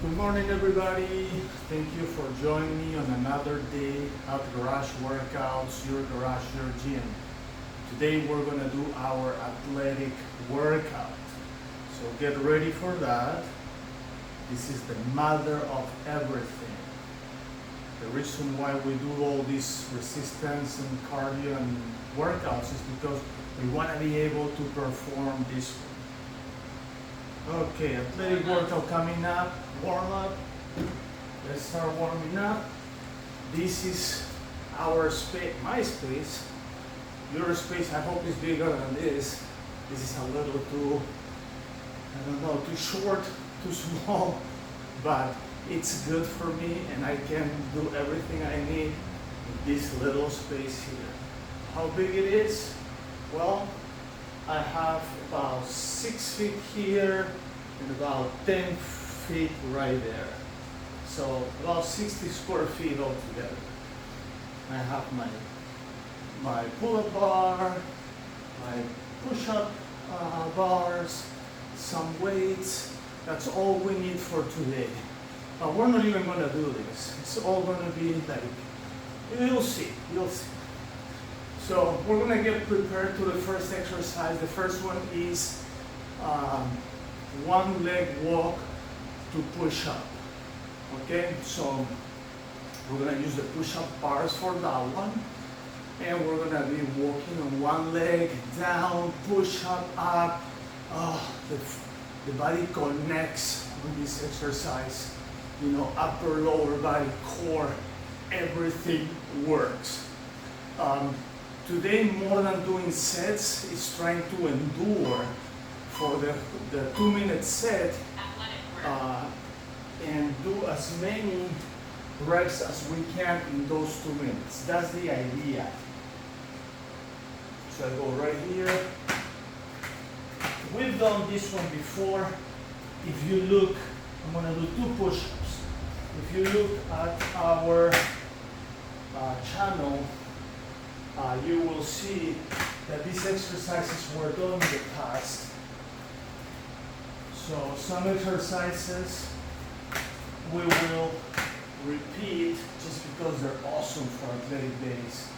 Good morning, everybody. Thank you for joining me on another day at Garage Workouts, your garage, your gym. Today we're going to do our athletic workout. So get ready for that. This is the mother of everything. The reason why we do all these resistance and cardio and workouts is because we want to be able to perform this one. Okay, athletic workout coming up, warm up. Let's start warming up. This is our space, my space. Your space, I hope, is bigger than this. This is a little too, I don't know, too short, too small, but it's good for me and I can do everything I need in this little space here. How big it is? Well, I have about 6 feet here and about 10 feet right there. So about 60 square feet altogether. I have my pull-up bar, my push-up bars, some weights. That's all we need for today. But we're not even going to do this. It's all going to be like, you'll see. So we're going to get prepared to the first exercise. The first one is one leg walk to push up. Okay, so we're going to use the push-up bars for that one. And we're going to be walking on one leg, down, push up. The body connects with this exercise. You know, upper, lower body, core, everything works. Today, more than doing sets, is trying to endure for the 2-minute set and do as many reps as we can in those 2 minutes. That's the idea. So I go right here. We've done this one before. If you look, I'm going to do 2 push-ups. If you look at our channel, you will see that these exercises were done in the past. So some exercises we will repeat just because they're awesome for athletic days.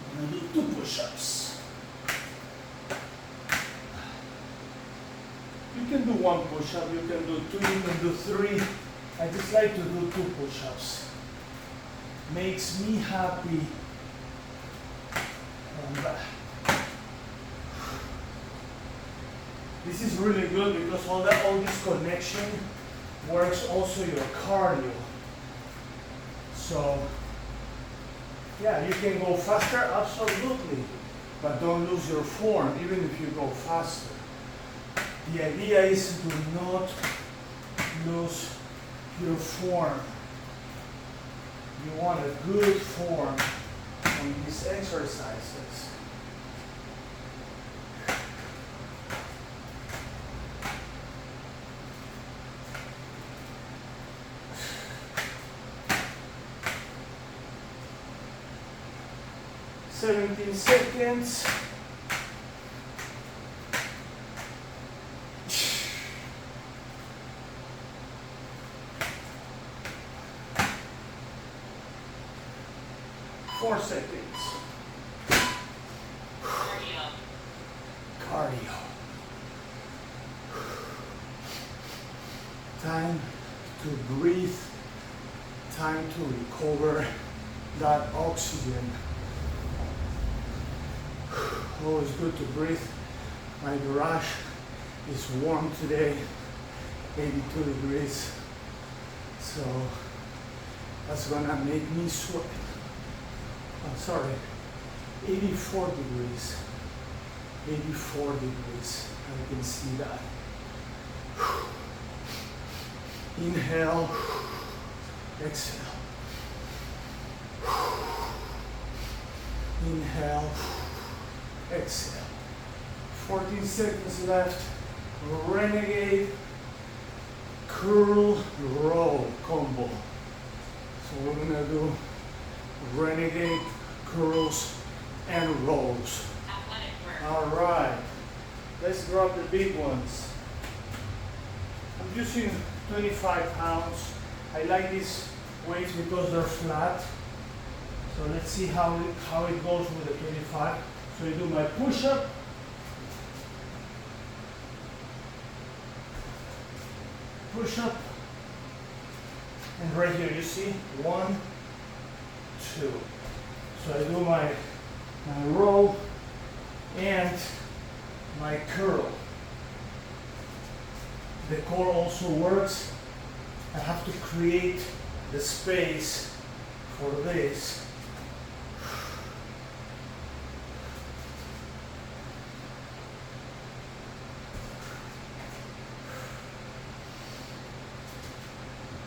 I'm going to do 2 push-ups. You can do 1 push-up, you can do 2, you can do 3. I just like to do 2 push-ups. Makes me happy. And this is really good because all this connection works also your cardio. So yeah, you can go faster, absolutely, but don't lose your form even if you go faster. The idea is to not lose your form. You want a good form on these exercises. "17 seconds. "4 seconds. Cardio. Time to breathe. Time to recover that oxygen. Always good to breathe. My garage is warm today, 82 degrees. So that's gonna make me sweat. Oh, sorry, 84 degrees. 84 degrees. I can see that. Inhale, exhale. Inhale, exhale. 14 seconds left. Renegade, curl, row combo. So we're gonna do renegade, curls, and rows. All right. Let's grab the big ones. I'm using 25 pounds. I like these weights because they're flat. So let's see how it goes with the 25. So I do my push-up. Push-up. And right here, you see, 1, 2. So I do my row and my curl. The core also works. I have to create the space for this.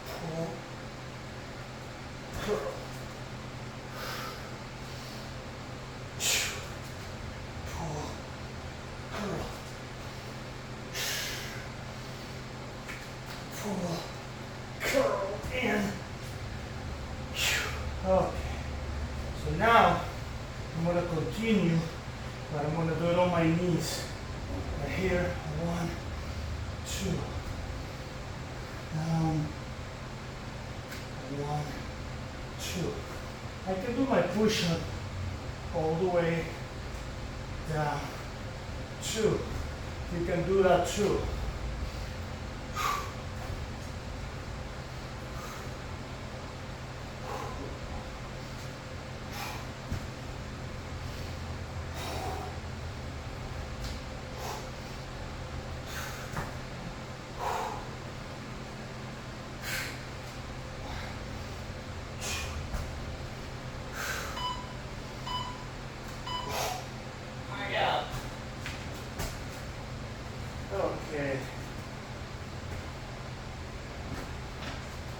Pull, curl. Curl in. Okay. So now I'm going to continue, but I'm going to do it on my knees. Right here, 1, 2. Down. 1, 2. I can do my push-up all the way down. 2. You can do that too. Okay.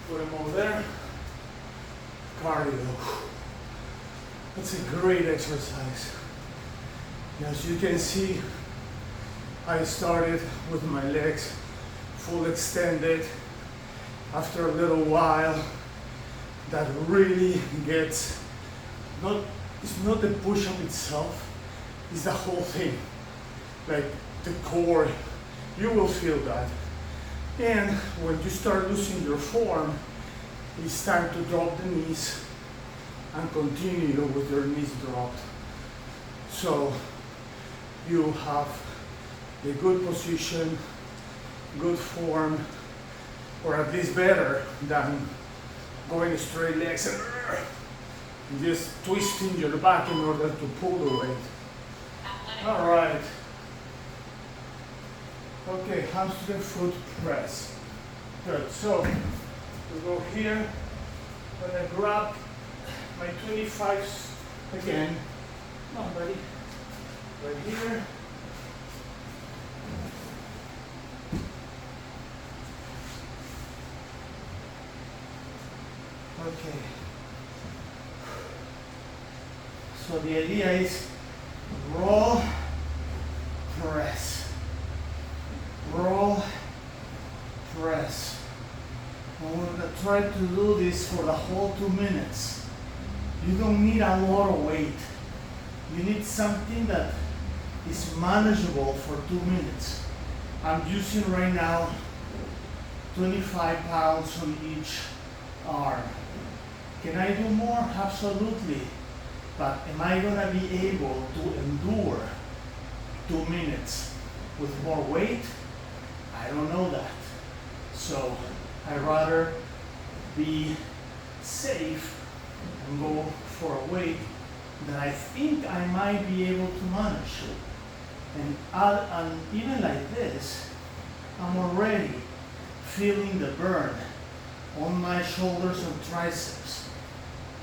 Put them over there. Cardio. That's a great exercise. As you can see, I started with my legs full extended. After a little while, that really gets, it's not the push-up itself, it's the whole thing. Like the core, you will feel that. And when you start losing your form, it's time to drop the knees and continue with your knees dropped. So you have a good position, good form, or at least better than going straight legs and just twisting your back in order to pull the weight. All right. Okay, hamstring foot press. Good. So we go here. I'm gonna grab my 25s again. Come on, buddy. Right here. Okay. So the idea is roll, press. Roll, press. And we're going to try to do this for the whole 2 minutes. You don't need a lot of weight. You need something that is manageable for 2 minutes. I'm using right now 25 pounds on each arm. Can I do more? Absolutely. But am I going to be able to endure 2 minutes with more weight? I don't know that. So I'd rather be safe and go for a weight that I think I might be able to manage. And even like this, I'm already feeling the burn on my shoulders and triceps.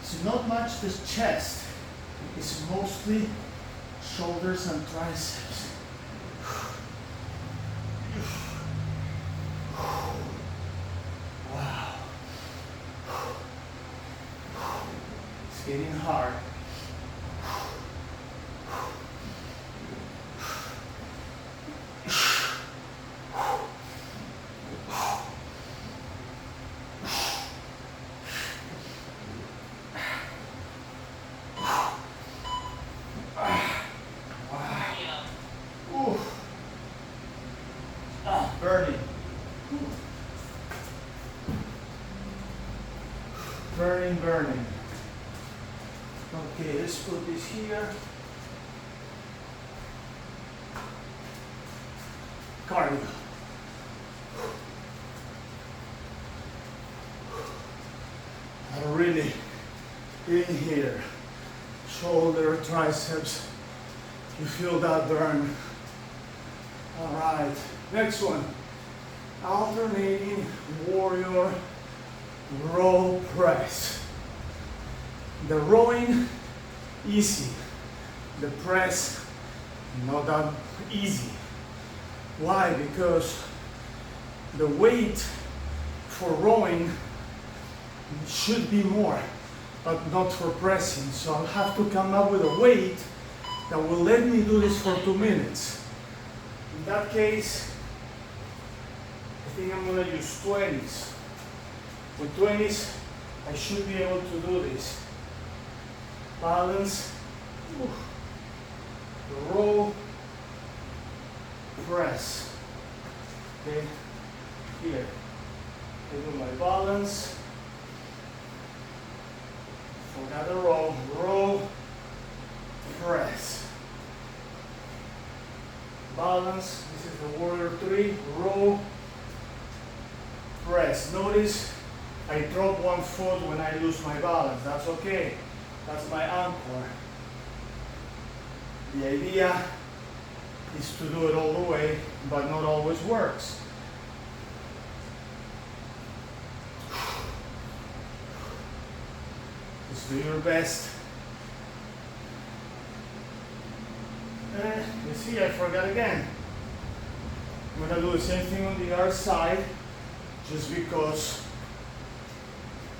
It's not much the chest, it's mostly shoulders and triceps. Wow. It's getting hard. here. Cardio. Really in here. Shoulder, triceps. You feel that burn. All right. Next one. Alternating warrior row press. The rowing, easy. The press, not that easy. Why? Because the weight for rowing should be more, but not for pressing. So I'll have to come up with a weight that will let me do this for 2 minutes. In that case, I think I'm gonna use 20s. With 20s, I should be able to do this. Balance, row, press. Okay, here, I do my balance. Forgot the row, row, press. Balance, this is the warrior 3, row, press. Notice I drop one foot when I lose my balance. That's okay. That's my anchor. The idea is to do it all the way, but not always works. Just do your best. You see, I forgot again. I'm gonna do the same thing on the other side, just because,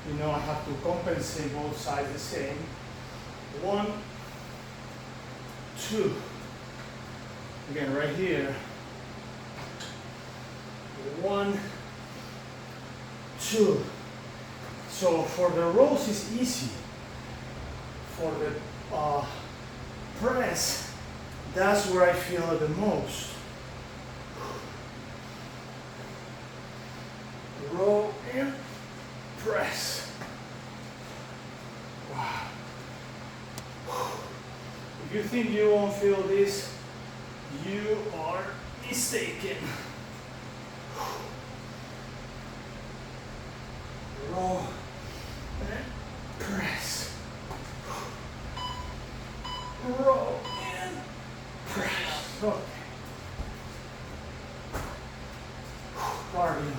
you know, I have to compensate both sides the same. 1, 2. Again, right here. 1, 2. So for the rows it's easy. For the press, that's where I feel it the most. Row and press. Wow. If you think you won't feel this, you are mistaken. Row and press. Row and press. Okay. Cardio.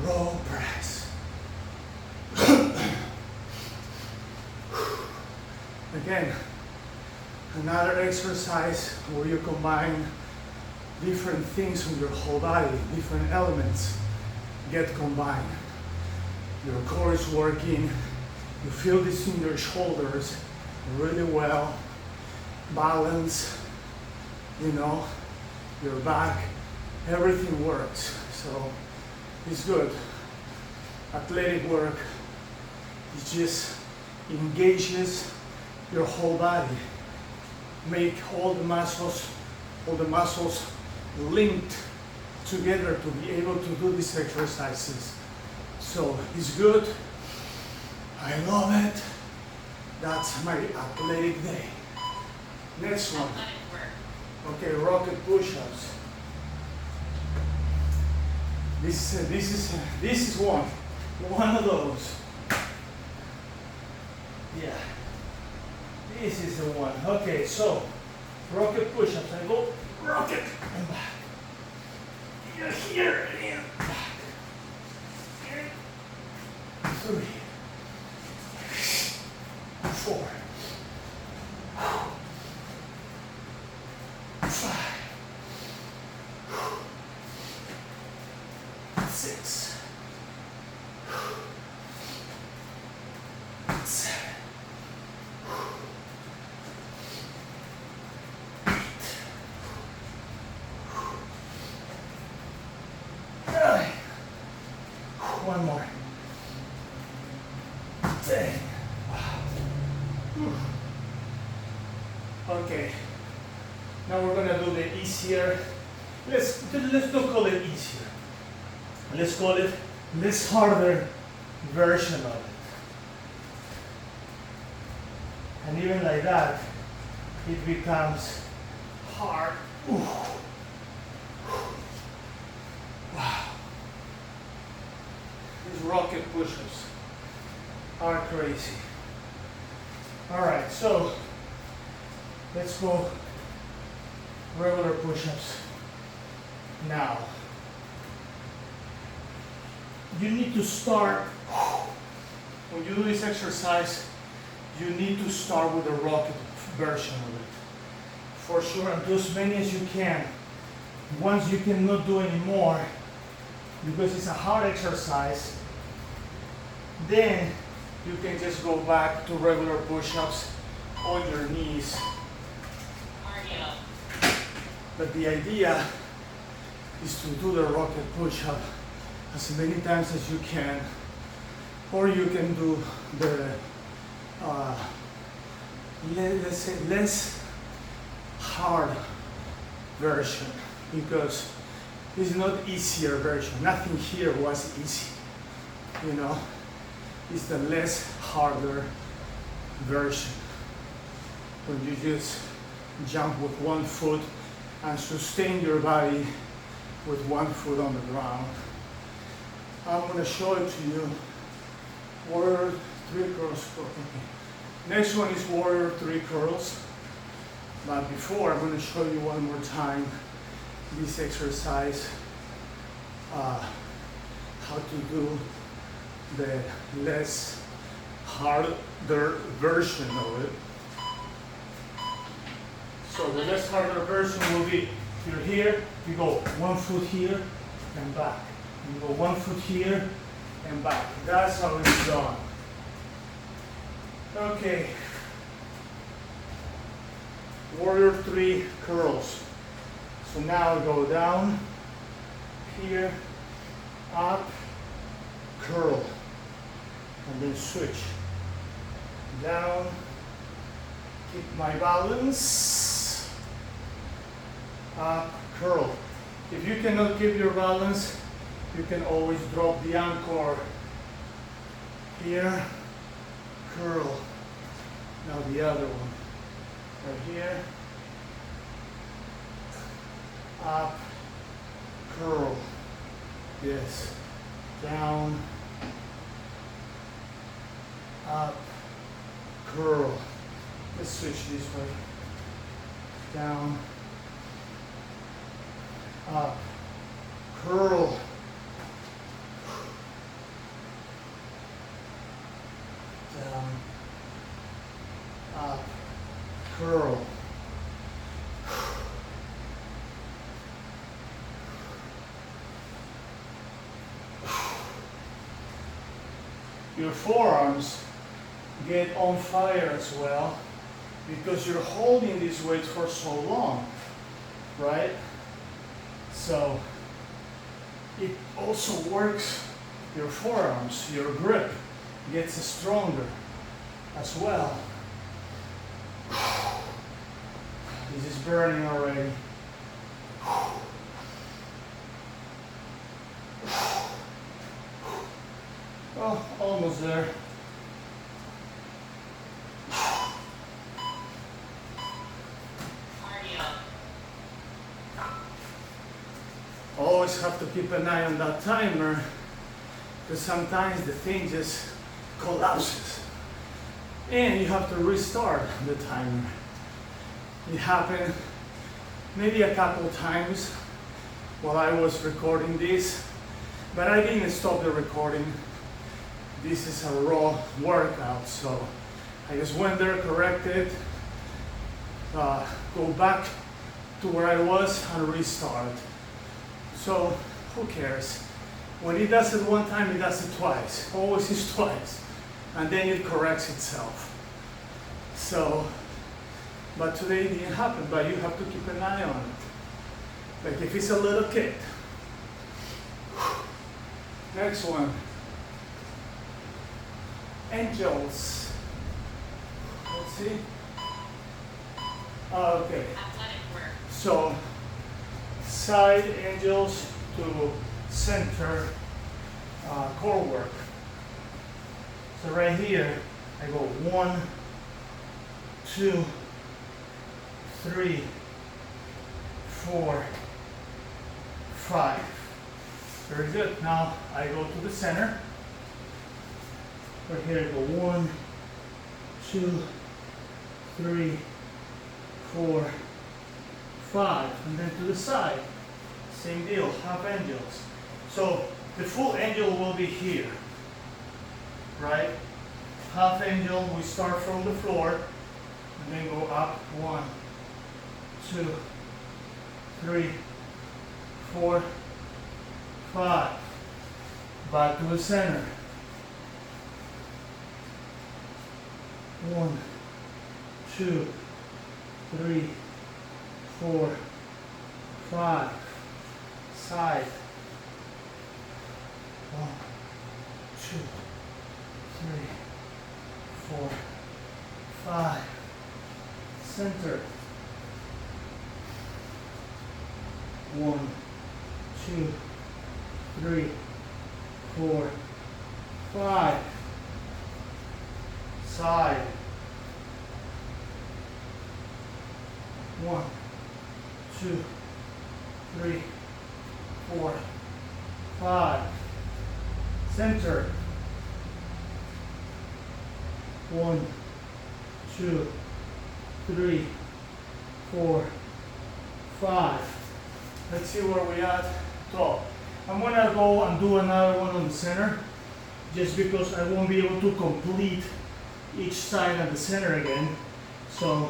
Row press. Again, another exercise where you combine different things in your whole body, different elements get combined. Your core is working, you feel this in your shoulders really well, balance, you know, your back, everything works. So it's good. Athletic work, it just engages your whole body. Make all the muscles linked together to be able to do these exercises. So it's good. I love it. That's my athletic day. Next one. Okay, rocket push-ups. This is one of those. Yeah. This is the one. Okay, so rocket push-ups. I go rocket and back. Here and back. 3, 4, 5, 6, 7, 9. One more. 10. Okay. Now we're gonna do the easier. Let's not call it easier. Let's call it less harder version of it. And even like that, it becomes hard. Ooh. Wow. These rocket push-ups are crazy. All right, so let's go regular push-ups now. You need to start, when you do this exercise, you need to start with the rocket version of it. For sure, and do as many as you can. Once you cannot do anymore, because it's a hard exercise, then you can just go back to regular push-ups on your knees. But the idea is to do the rocket push-up as many times as you can, or you can do the let's say less hard version, because it's not easier version. Nothing here was easy, you know. It's the less harder version, when you just jump with one foot and sustain your body with one foot on the ground. I'm going to show it to you. Warrior 3 curls. Okay. Next one is Warrior 3 curls. But before, I'm going to show you one more time this exercise, how to do the less harder version of it. So the less harder version will be, you're here, you go 1 foot here and back. You go 1 foot here and back. That's how it's done. Okay. Warrior 3 curls. So now go down, here, up, curl, and then switch. Down, keep my balance, up, curl. If you cannot keep your balance, you can always drop the anchor. Here, curl. Now the other one. Right here, up, curl. Yes. Down, up, curl. Let's switch this way. Down, up, curl. Down, up, curl. Your forearms get on fire as well, because you're holding this weight for so long, right? So it also works your forearms, your grip gets stronger as well. This is burning already. Oh, almost there. Always have to keep an eye on that timer, because sometimes the thing just collapses and you have to restart the timer. It happened maybe a couple times while I was recording this, but I didn't stop the recording. This is a raw workout, so I just went there, corrected, go back to where I was and restart. So who cares? When it does it one time, it does it twice. Always is twice. And then it corrects itself. So, but today it didn't happen, but you have to keep an eye on it. Like if it's a little kid. Next one. Angels. Let's see. Okay. Athletic work. So, side angels to center core work. So right here, I go 1, 2, 3, 4, 5. Very good. Now I go to the center. Right here I go 1, 2, 3, 4, 5. And then to the side. Same deal, half angels. So the full angel will be here. Right? Half angel, we start from the floor and then go up 1, 2, 3, 4, 5. Back to the center. 1, 2, 3, 4, 5. Side. 1, 2, 3, 4, 5. Center. 1, 2, 3, 4, 5. Side. 1, 2, 3, 4, 5. Center. 1, 2, 3, 4, 5. Let's see where we at. 12. I'm gonna go and do another one on the center, just because I won't be able to complete each side at the center again. So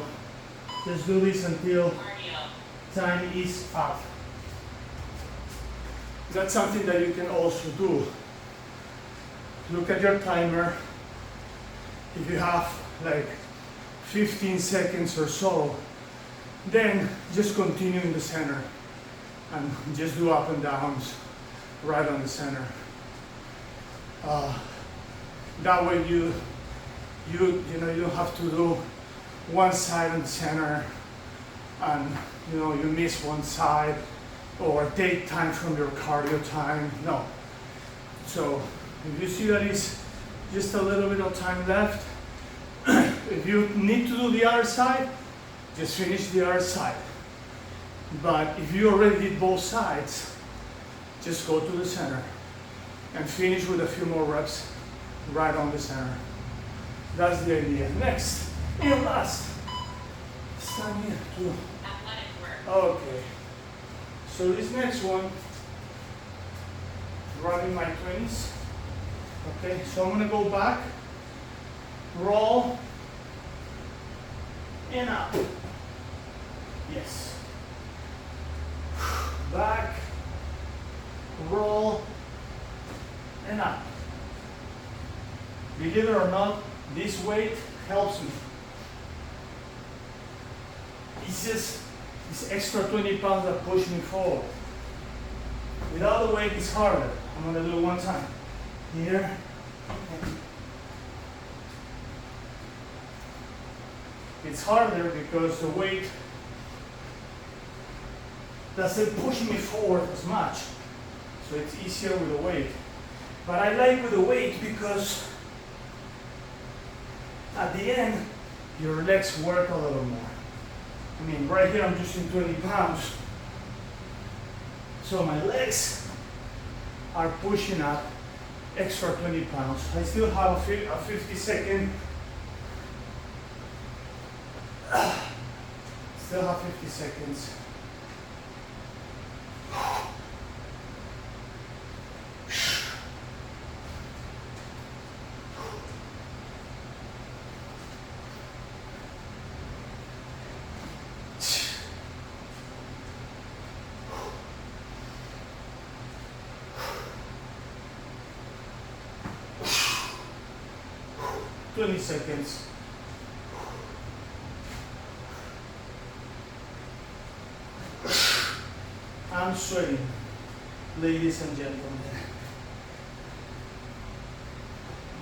let's do this until time is up. That's something that you can also do. Look at your timer. If you have like 15 seconds or so, then just continue in the center and just do up and downs right on the center. That way you don't have to do one side on the center and you miss one side or take time from your cardio time. No. So if you see that it's just a little bit of time left, if you need to do the other side, just finish the other side. But if you already did both sides, just go to the center and finish with a few more reps right on the center. That's the idea. Next and last, stand here too. Athletic work. Okay. So this next one, running my 20s. Okay, so I'm gonna go back, roll, and up. Yes. Back, roll, and up. Believe it or not, this weight helps me. It's just this extra 20 pounds that push me forward. Without the weight, it's harder. I'm gonna do it one time. Here. It's harder because the weight doesn't push me forward as much. So it's easier with the weight. But I like with the weight because at the end, your legs work a little more. I mean, right here I'm using 20 pounds. So my legs are pushing up extra 20 pounds. I still have a 50-second. Still have 50 seconds. Seconds. I'm sweating, ladies and gentlemen.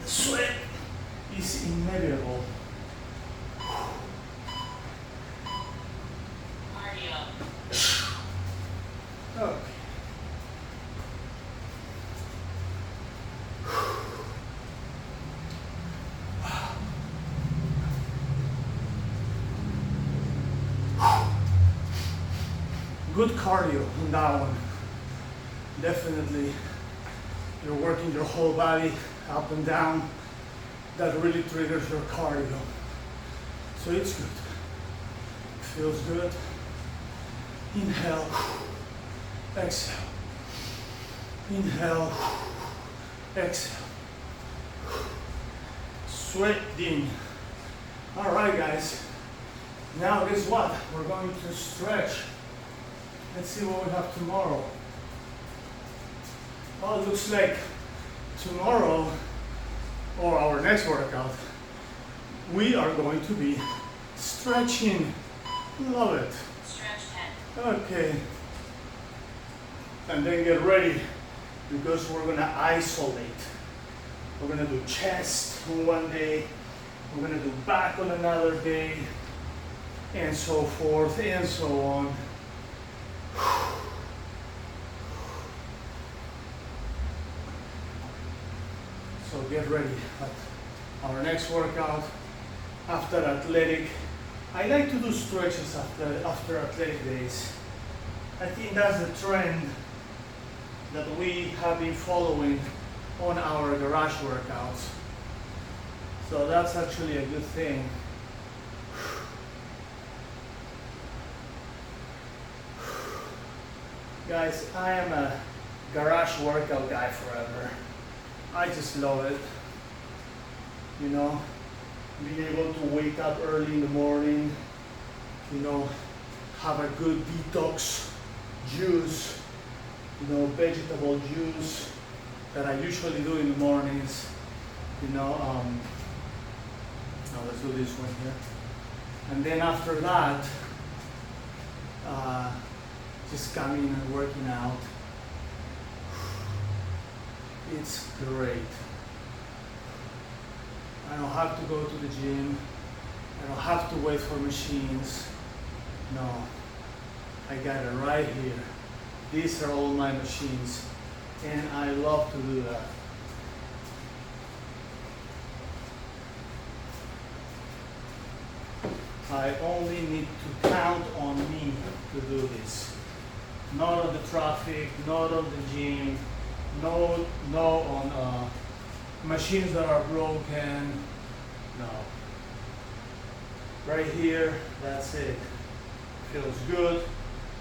The sweat is inevitable. Okay. good cardio in that one. Definitely, you're working your whole body up and down. That really triggers your cardio. So it's good. Feels good. Inhale, exhale. Inhale, exhale. Sweating. All right, guys. Now guess what? We're going to stretch. Let's see what we have tomorrow. Well, it looks like tomorrow, or our next workout, we are going to be stretching. Love it. Stretch 10. Okay. And then get ready, because we're gonna isolate. We're gonna do chest on one day, we're gonna do back on another day, and so forth and so on. So get ready. But our next workout after athletic, I like to do stretches after athletic days. I think that's the trend that we have been following on our garage workouts. So that's actually a good thing. Guys, I am a garage workout guy forever. I just love it. You know, being able to wake up early in the morning, you know, have a good detox juice, you know, vegetable juice that I usually do in the mornings, you know. Now let's do this one here. And then after that, just coming and working out. It's great. I don't have to go to the gym. I don't have to wait for machines. No, I got it right here. These are all my machines, and I love to do that. I only need to count on me to do this. Not on the traffic, not on the gym, no on machines that are broken. No. Right here, that's it. Feels good.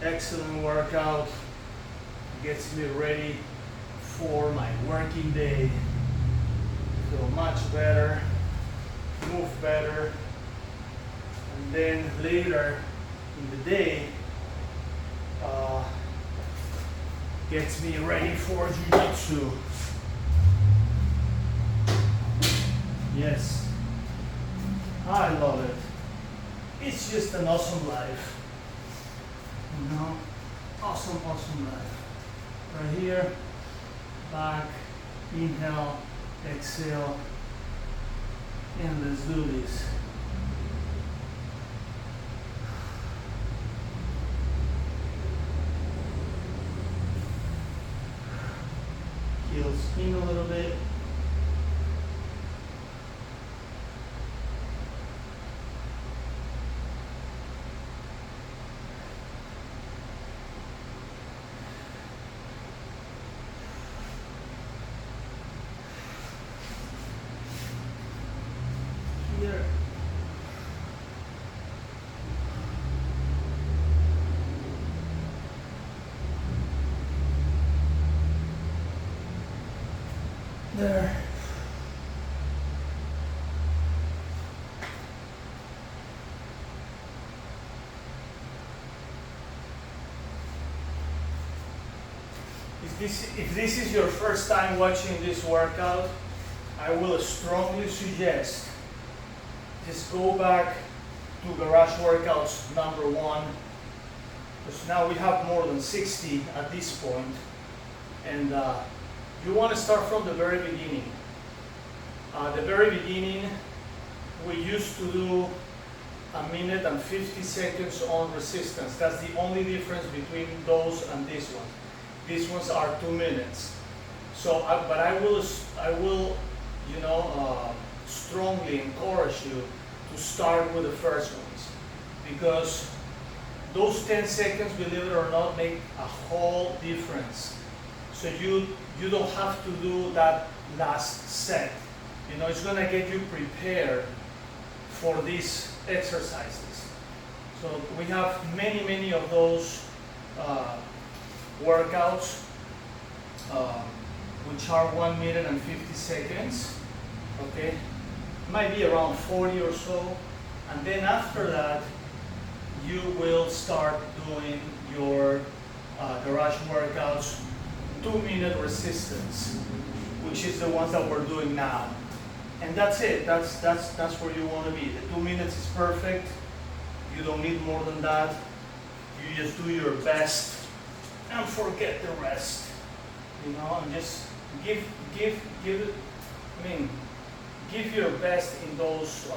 Excellent workout. Gets me ready for my working day. Feel much better, move better, and then later in the day gets me ready for jiu-jitsu. Yes, I love it. It's just an awesome life. You know, awesome life. Right here, back, inhale, exhale, and let's do this. Heels in a little bit. Here. There. If this is your first time watching this workout, I will strongly suggest just go back to garage workouts number 1, because now we have more than 60 at this point, and you want to start from the very beginning. The very beginning, we used to do 1 minute and 50 seconds on resistance. That's the only difference between those and this one. These ones are 2 minutes. So, but I will, you know, strongly encourage you to start with the first ones, because those 10 seconds, believe it or not, make a whole difference. So you don't have to do that last set. You know, it's gonna get you prepared for these exercises. So we have many of those workouts, which are 1 minute and 50 seconds. Okay, might be around 40 or so, and then after that, you will start doing your garage workouts, 2-minute resistance, which is the ones that we're doing now. And that's it. That's where you want to be. The 2 minutes is perfect. You don't need more than that. You just do your best and forget the rest. You know, and just give your best in those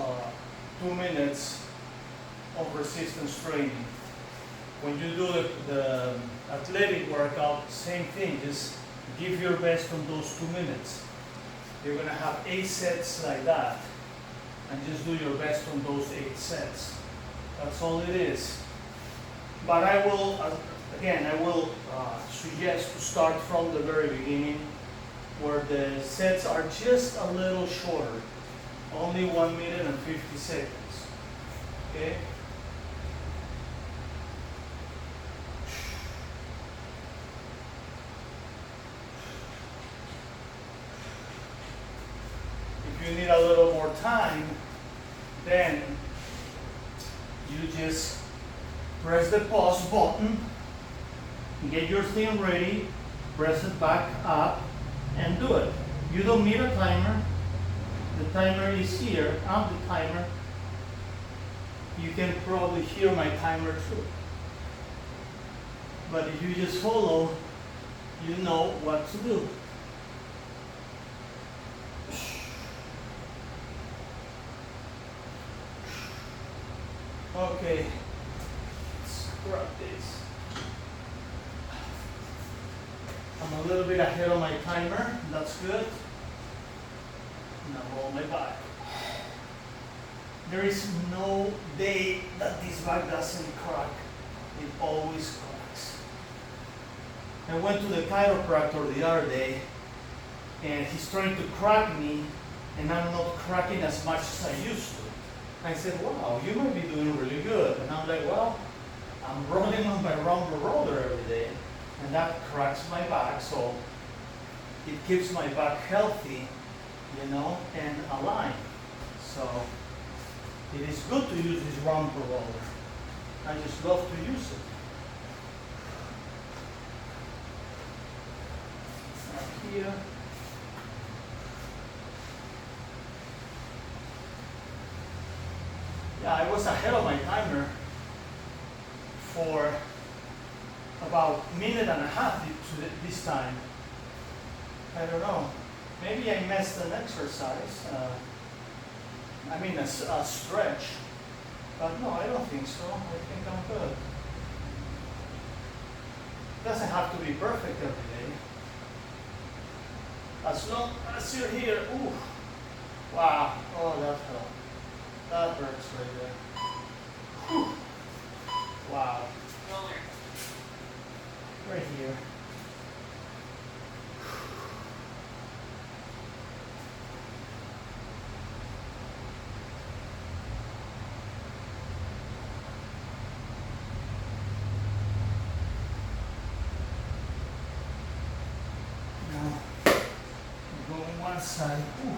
2 minutes of resistance training. When you do the athletic workout, same thing. Just give your best on those 2 minutes. You're going to have 8 sets like that, and just do your best on those 8 sets. That's all it is. But I will, again, suggest to start from the very beginning, where the sets are just a little shorter, only 1 minute and 50 seconds. Okay? If you need a little more time, then you just press the pause button, get your thing ready, press it back up, and do it. You don't need a timer. The timer is here. I'm the timer. You can probably hear my timer too. But if you just follow, you know what to do. Okay, let's grab this. I'm a little bit ahead of my timer, that's good. Now roll my back. There is no day that this back doesn't crack. It always cracks. I went to the chiropractor the other day, and he's trying to crack me, and I'm not cracking as much as I used to. I said, wow, you might be doing really good. And I'm like, well, I'm rolling on my rumble roller every day, and that cracks my back, so it keeps my back healthy, you know, and aligned. So it is good to use this rumble roller. I just love to use it. Now here. Yeah, I was ahead of my timer for about a minute and a half this time. I don't know. Maybe I missed an exercise. I mean a stretch. But no, I don't think so. I think I'm good. Doesn't have to be perfect every day. As long as you're here. Ooh. Wow. Oh, that hurt. That hurts right there. Whew. Wow. Right here. Now, go on one side. Whew.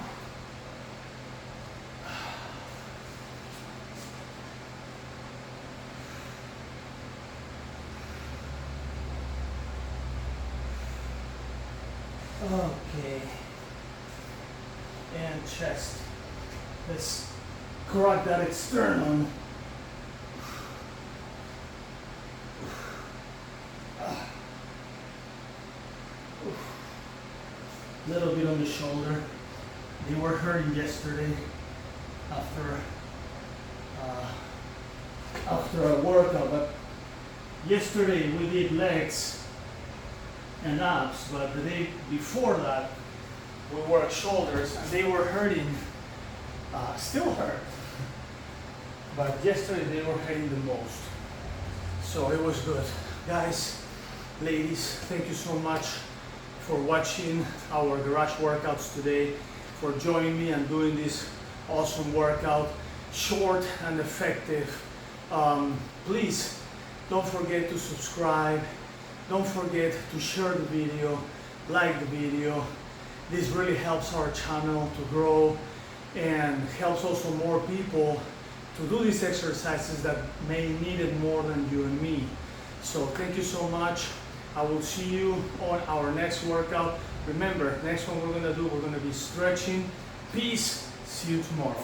Okay, and chest. Let's crack that externum. Little bit on the shoulder. They were hurting yesterday after a workout, but yesterday we did legs and abs, but the day before that we worked shoulders, and they were hurting, still hurt, but yesterday they were hurting the most. So it was good. Guys, ladies, thank you so much for watching our garage workouts today, for joining me and doing this awesome workout, short and effective. Please don't forget to subscribe, don't forget to share the video, like the video. This really helps our channel to grow and helps also more people to do these exercises that may need it more than you and me. So thank you so much. I will see you on our next workout. Remember, next one we're gonna be stretching. Peace. See you tomorrow.